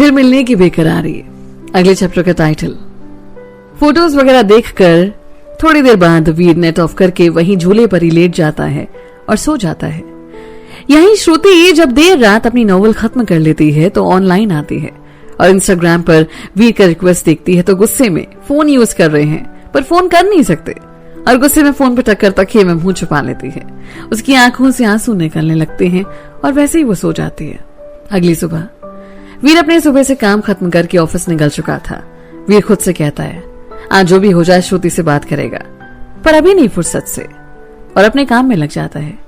फिर मिलने की बेकरारी, अगले चैप्टर का टाइटल। फोटोज वगैरह देखकर थोड़ी देर बाद वीर नेट ऑफ करके वहीं झूले पर ही लेट जाता है और सो जाता है। यहीं श्रुति जब देर रात अपनी नॉवल खत्म कर लेती है तो ऑनलाइन आती है और इंस्टाग्राम पर वीर का रिक्वेस्ट देखती है तो गुस्से में फोन यूज कर रहे हैं पर फोन कर नहीं सकते और गुस्से में फोन पर टक्कर तकिए में मुंह छुपा लेती है। उसकी आंखों से आंसू निकलने लगते हैं और वैसे ही वो सो जाती है। अगली सुबह वीर अपने सुबह से काम खत्म करके ऑफिस निकल चुका था। वीर खुद से कहता है आज जो भी हो जाए श्रुति से बात करेगा, पर अभी नहीं फुर्सत से, और अपने काम में लग जाता है।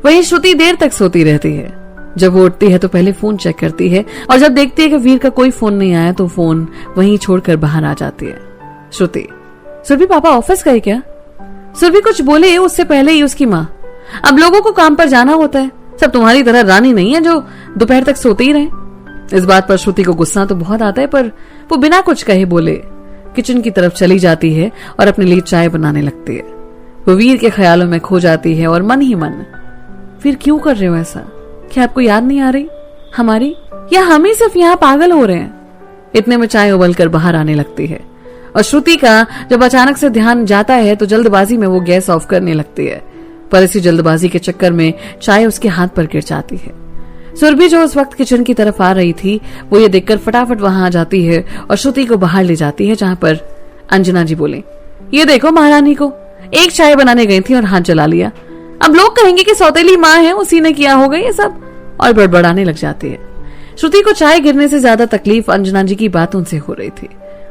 वहीं श्रुति देर तक सोती रहती है। जब वो उठती है तो पहले फोन चेक करती है और जब देखती है कि वीर का कोई फोन नहीं आया तो फोन वहीं छोड़कर बाहर आ जाती है। श्रुति, सुरभि पापा ऑफिस गए क्या? सुरभि कुछ बोले उससे पहले ही उसकी माँ, अब लोगों को काम पर जाना होता है, सब तुम्हारी तरह रानी नहीं है जो दोपहर तक सोते ही रहे। इस बात पर श्रुति को गुस्सा तो बहुत आता है पर वो बिना कुछ कहे बोले किचन की तरफ चली जाती है और अपने लिए चाय बनाने लगती है। वो वीर के ख्यालों में खो जाती है और मन ही मन, वीर क्यों कर रहे हो ऐसा? क्या आपको याद नहीं आ रही हमारी, या हम ही सिर्फ यहाँ पागल हो रहे हैं? इतने में चाय उबल कर बाहर आने लगती है और श्रुति का जब अचानक से ध्यान जाता है तो जल्दबाजी में वो गैस ऑफ करने लगती है, पर इसी जल्दबाजी के चक्कर में चाय उसके हाथ पर गिर जाती है। सुरभि जो उस वक्त किचन की तरफ आ रही थी वो ये देखकर फटाफट वहां आ जाती है और श्रुति को बाहर ले जाती है, जहां पर अंजना जी बोले, ये देखो महारानी को एक चाय बनाने गई थी और हाथ जला लिया, अब लोग कहेंगे कि सौतेली माँ है उसी ने किया होगा ये सब, और बड़बड़ाने लग जाती है। श्रुति को चाय गिरने से ज्यादा तकलीफ अंजना जी की बातों से हो रही थी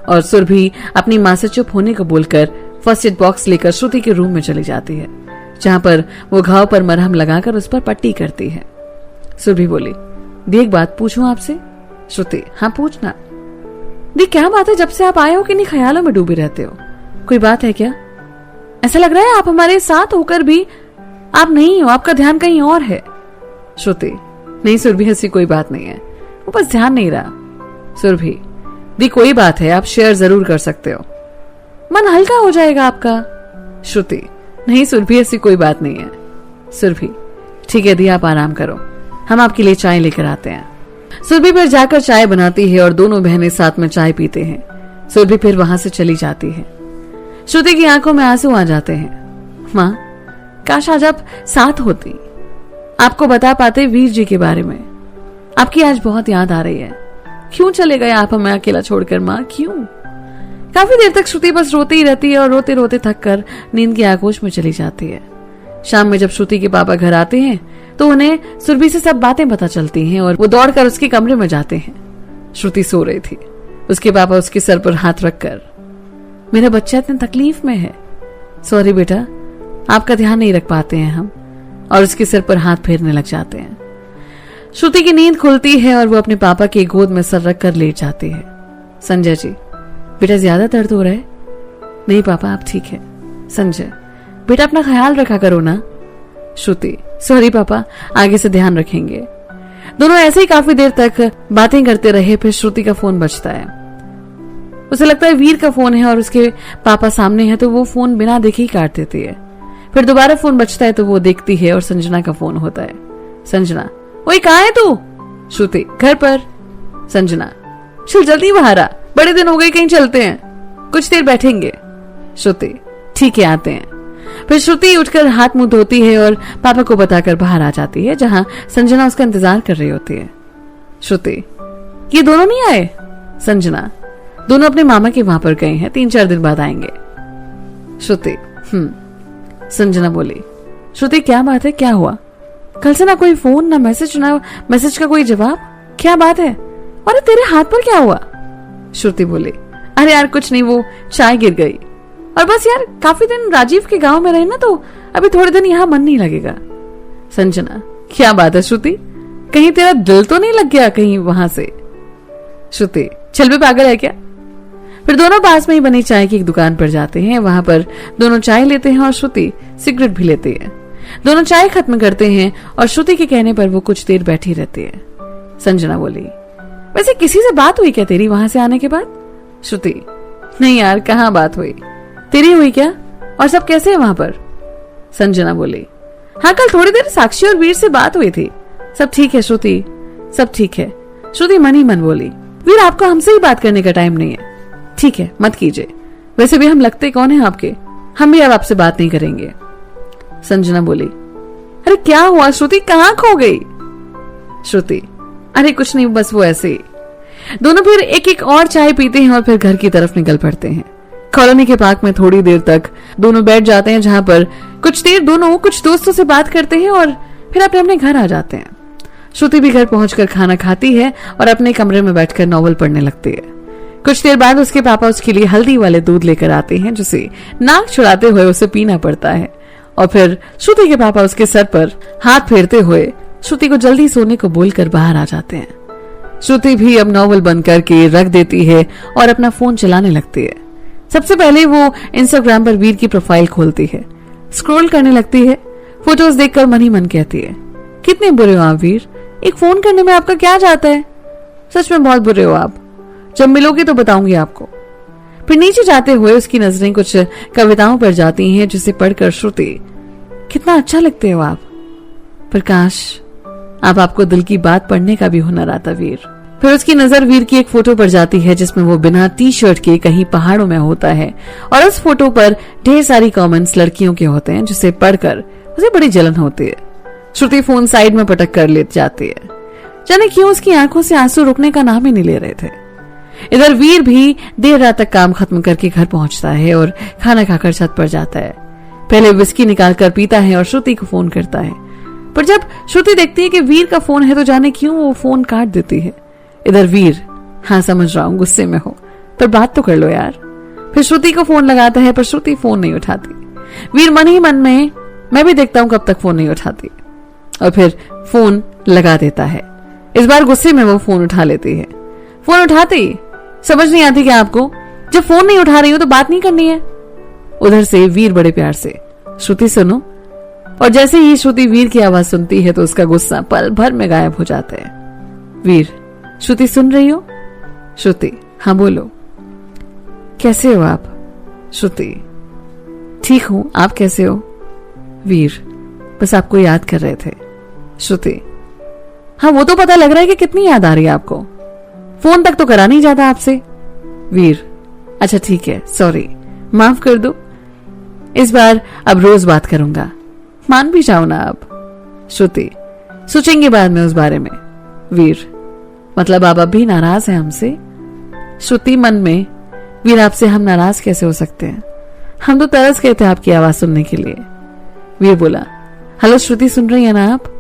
और सुरभि अपनी माँ से चुप होने को बोलकर फर्स्ट एड बॉक्स लेकर श्रुति के रूम में चली जाती है, जहां पर वो घाव पर मरहम लगाकर उस पर पट्टी करती है। सुरभि बोली, दी एक बात पूछूं आपसे? श्रुति, हाँ पूछना। दी क्या बात है, जब से आप आए हो किन्हीं ख्यालों में डूबे रहते हो, कोई बात है क्या? ऐसा लग रहा है आप हमारे साथ होकर भी आप नहीं हो, आपका ध्यान कहीं और है। श्रुति, नहीं सुरभि ऐसी कोई बात नहीं है, वो बस ध्यान नहीं रहा। सुरभि, दी कोई बात है, आप शेयर जरूर कर सकते हो, मन हल्का हो जाएगा आपका। श्रुति, नहीं सुरभि ऐसी कोई बात नहीं है। सुरभि, ठीक है दी आप आराम करो, हम आपके लिए चाय लेकर आते हैं। सुरभि फिर जाकर चाय बनाती है और दोनों बहनें साथ में चाय पीते हैं। सुरभि फिर वहां से चली जाती है। श्रुति की आंखों में आंसू आ जाते हैं। माँ, काश आज आप साथ होती, आपको बता पाते वीर जी के बारे में। आपकी आज बहुत याद आ रही है। क्यों चले गए आप हमें अकेला छोड़कर माँ, क्यों? काफी देर तक श्रुति बस रोती ही रहती है और रोते रोते थक कर नींद की आगोश में चली जाती है। शाम में जब श्रुति के पापा घर आते हैं तो उन्हें सुरभि से सब बातें पता चलती हैं और वो दौड़कर उसके कमरे में जाते हैं। श्रुति सो रही थी। उसके पापा उसके सर पर हाथ रखकर, मेरा बच्चा इतने तकलीफ में है, सॉरी बेटा, आपका ध्यान नहीं रख पाते हैं हम, और उसके सिर पर हाथ फेरने लग जाते हैं। श्रुति की नींद खुलती है और वो अपने पापा की गोद में सर रख कर लेट जाती है। संजय जी, बेटा ज्यादा दर्द हो रहा है? नहीं पापा आप ठीक है। संजय, बेटा अपना ख्याल रखा करो ना। श्रुति, सॉरी पापा, आगे से ध्यान रखेंगे। दोनों ऐसे ही काफी देर तक बातें करते रहे। फिर श्रुति का फोन बजता है। उसे लगता है वीर का फोन है और उसके पापा सामने है तो वो फोन बिना देखे ही काट देती है। फिर दोबारा फोन बजता है तो वो देखती है और संजना का फोन होता है। संजना, ओए कहाँ है तू? श्रुति, घर पर। संजना, चल जल्दी बाहर आ, बड़े दिन हो गए, कहीं चलते हैं, कुछ देर बैठेंगे। श्रुति, ठीक है आते हैं। फिर श्रुति उठकर हाथ मुंह धोती है और पापा को बताकर बाहर आ जाती है, जहां संजना उसका इंतजार कर रही होती है। श्रुति, ये दोनों नहीं आए? संजना, दोनों अपने मामा के वहां पर गए हैं, 3-4 दिन बाद आएंगे। श्रुति, संजना बोली, श्रुति क्या बात है, क्या हुआ? कल से ना कोई फोन ना मैसेज का कोई जवाब, क्या बात है? अरे तेरे हाथ पर क्या हुआ? श्रुति बोली, अरे यार कुछ नहीं, वो चाय गिर गई, और बस यार काफी दिन राजीव के गांव में रहे ना तो अभी थोड़े दिन यहाँ मन नहीं लगेगा। संजना, क्या बात है श्रुति, कहीं तेरा दिल तो नहीं लग गया कहीं वहां से? श्रुति, चल भी पागल है क्या? फिर दोनों पास में ही बनी चाय की एक दुकान पर जाते हैं। वहां पर दोनों चाय लेते हैं और श्रुति सिगरेट भी लेती है। दोनों चाय खत्म करते हैं और श्रुति के कहने पर वो कुछ देर बैठी रहती है। संजना बोली, वैसे किसी से बात हुई क्या तेरी वहां से आने के बाद? श्रुति, नहीं यार कहाँ बात हुई, तेरी हुई क्या? और सब कैसे है वहां पर? संजना बोली, हाँ कल थोड़ी देर साक्षी और वीर से बात हुई थी, सब ठीक है श्रुति, सब ठीक है। श्रुति मन ही मन बोली। वीर, आपको हमसे ही बात करने का टाइम नहीं है। ठीक है, मत कीजिए, वैसे भी हम लगते कौन है आपके, हम भी अब आपसे बात नहीं करेंगे। संजना बोली, अरे क्या हुआ श्रुति, कहाँ खो गई? श्रुति, अरे कुछ नहीं, बस वो ऐसे ही। दोनों फिर एक एक और चाय पीते हैं और फिर घर की तरफ निकल पड़ते हैं। कॉलोनी के पार्क में थोड़ी देर तक दोनों बैठ जाते हैं, जहां पर कुछ देर दोनों कुछ दोस्तों से बात करते हैं और फिर अपने अपने घर आ जाते हैं। श्रुति भी घर पहुंचकर खाना खाती है और अपने कमरे में बैठकर नॉवल पढ़ने लगती है। कुछ देर बाद उसके पापा उसके लिए हल्दी वाले दूध लेकर आते हैं, जिसे नाक छुड़ाते हुए उसे पीना पड़ता है। और फिर श्रुति के पापा उसके सर पर हाथ फेरते हुए श्रुति को जल्दी सोने को बोलकर बाहर आ जाते हैं। श्रुति भी अब नॉवल बंद करके रख देती है और अपना फोन चलाने लगती है। सबसे पहले वो इंस्टाग्राम पर वीर की प्रोफाइल खोलती है, स्क्रॉल करने लगती है। फोटोज देखकर मन ही मन कहती है, कितने बुरे हो आप वीर, एक फोन करने में आपका क्या जाता है? सच में बहुत बुरे हो आप, जब मिलोगे तो बताऊंगी आपको। फिर नीचे जाते हुए उसकी नजरें कुछ कविताओं पर जाती हैं, जिसे पढ़कर श्रुति, कितना अच्छा लगते हो आप, पर काश आपको दिल की बात पढ़ने का भी हुनर आता वीर। फिर उसकी नजर वीर की एक फोटो पर जाती है, जिसमें वो बिना टी शर्ट के कहीं पहाड़ों में होता है और उस फोटो पर ढेर सारी कमेंट्स लड़कियों के होते हैं, जिसे पढ़कर उसे बड़ी जलन होती है। श्रुति फोन साइड में पटक कर ले जाती है। जाने क्यों उसकी आंखों से आंसू रुकने का नाम ही नहीं ले रहे थे। इधर वीर भी देर रात तक काम खत्म करके घर पहुंचता है और खाना खाकर छत पर जाता है। पहले विस्की निकालकर पीता है और श्रुति को फोन करता है, पर जब श्रुति देखती है कि वीर का फोन है तो जाने क्यों वो फोन काट देती है। इधर वीर, हाँ समझ रहा हूं गुस्से में हो, पर बात तो कर लो यार। फिर श्रुति को फोन लगाता है, पर श्रुति फोन नहीं उठाती। वीर मन ही मन में, मैं भी देखता हूं कब तक फोन नहीं उठाती, और फिर फोन लगा देता है। इस बार गुस्से में वो फोन उठा लेती है। फोन उठाती, समझ नहीं आती क्या आपको, जब फोन नहीं उठा रही हो तो बात नहीं करनी है। उधर से वीर बड़े प्यार से, श्रुति सुनो, और जैसे ही श्रुति वीर की आवाज सुनती है तो उसका गुस्सा पल भर में गायब हो जाता है। वीर, श्रुति सुन रही हो? श्रुति, हाँ बोलो, कैसे हो आप? श्रुति, ठीक हूं, आप कैसे हो? वीर, बस आपको याद कर रहे थे। श्रुति, हाँ वो तो पता लग रहा है कि कितनी याद आ रही है आपको, फोन तक तो करा नहीं जाता आपसे। वीर, अच्छा ठीक है, सॉरी, माफ कर दो, इस बार अब रोज बात करूंगा, मान भी जाओ ना आप। श्रुति, सोचेंगे बाद में उस बारे में। वीर, मतलब आप अब भी नाराज हैं हमसे? श्रुति मन में, वीर आपसे हम नाराज कैसे हो सकते हैं, हम तो तरस गए थे आपकी आवाज सुनने के लिए। वीर बोला, हेलो श्रुति, सुन रही है ना आप?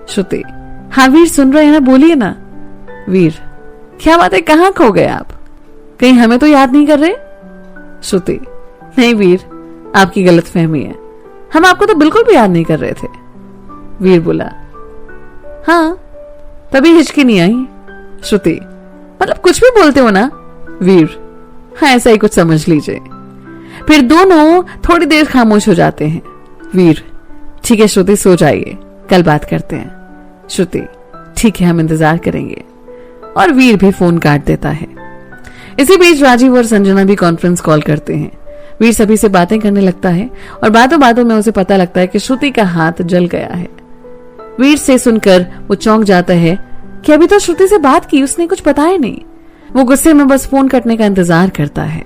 श्रुति, हाँ वीर सुन रहे हैं ना, बोलिए ना। वीर, क्या बात है, कहाँ खो गए आप, कहीं हमें तो याद नहीं कर रहे? श्रुति, नहीं वीर, आपकी गलतफहमी है, हम आपको तो बिल्कुल भी याद नहीं कर रहे थे। वीर बोला, हाँ तभी हिचकी नहीं आई। श्रुति, मतलब कुछ भी बोलते हो ना? वीर, हाँ ऐसा ही कुछ समझ लीजिए। फिर दोनों थोड़ी देर खामोश हो जाते हैं। वीर, ठीक है श्रुति, सो जाइए, कल बात करते हैं। श्रुति, ठीक है, हम इंतजार करेंगे। और वीर भी फोन काट देता है। इसी बीच राजीव और संजना भी कॉन्फ्रेंस कॉल करते हैं। वीर सभी से बातें करने लगता है और बातों बातों में उसे पता लगता है कि श्रुति का हाथ जल गया है। वीर से सुनकर वो चौंक जाता है कि अभी तो श्रुति से बात की, उसने कुछ बताया नहीं। वो गुस्से में बस फोन कटने का इंतजार करता है।